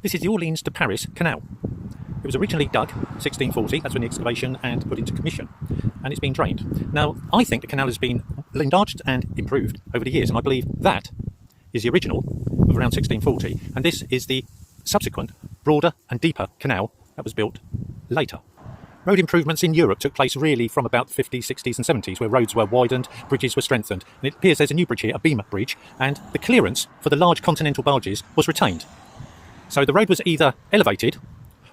This is the Orleans to Paris Canal. It was originally dug 1640, that's when the excavation and put into commission, and it's been drained. Now, I think the canal has been enlarged and improved over the years, and I believe that is the original of around 1640, and this is the subsequent, broader and deeper canal that was built later. Road improvements in Europe took place really from about the 50s, 60s and 70s, where roads were widened, bridges were strengthened, and it appears there's a new bridge here, a beam bridge, and the clearance for the large continental barges was retained. So the road was either elevated,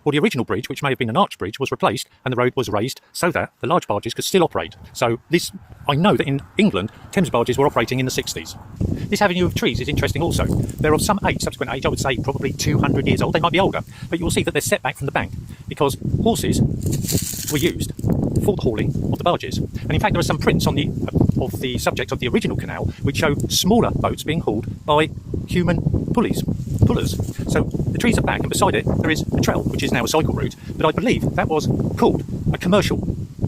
or the original bridge, which may have been an arch bridge, was replaced and the road was raised so that the large barges could still operate. So this, I know that in England, Thames barges were operating in the 60s. This avenue of trees is interesting also. They're of some age, subsequent age, I would say probably 200 years old. They might be older, but you will see that they're set back from the bank because horses were used for the hauling of the barges. And in fact, there are some prints on of the subject of the original canal which show smaller boats being hauled by human pullers. So the trees are back, and beside it there is a trail which is now a cycle route, but I believe that was called a commercial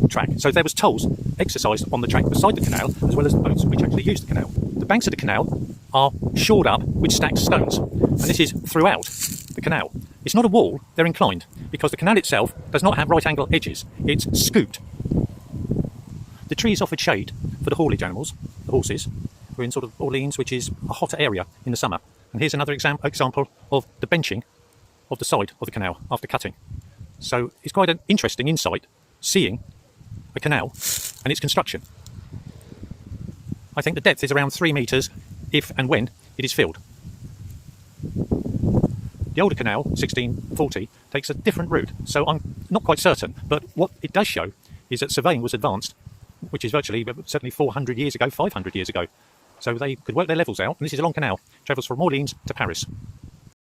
track. So there was tolls exercised on the track beside the canal as well as the boats which actually used the canal. The banks of the canal are shored up with stacked stones, and this is throughout the canal. It's not a wall, they're inclined, because the canal itself does not have right angle edges, it's scooped. The trees offered shade for the haulage animals, the horses. We're in sort of Orleans, which is a hotter area in the summer. And here's another example of the benching of the side of the canal after cutting. So it's quite an interesting insight seeing a canal and its construction. I think the depth is around 3 metres if and when it is filled. The older canal, 1640, takes a different route, so I'm not quite certain, but what it does show is that surveying was advanced, which is virtually, certainly 400 years ago, 500 years ago. So they could work their levels out, and this is a long canal, travels from Orleans to Paris.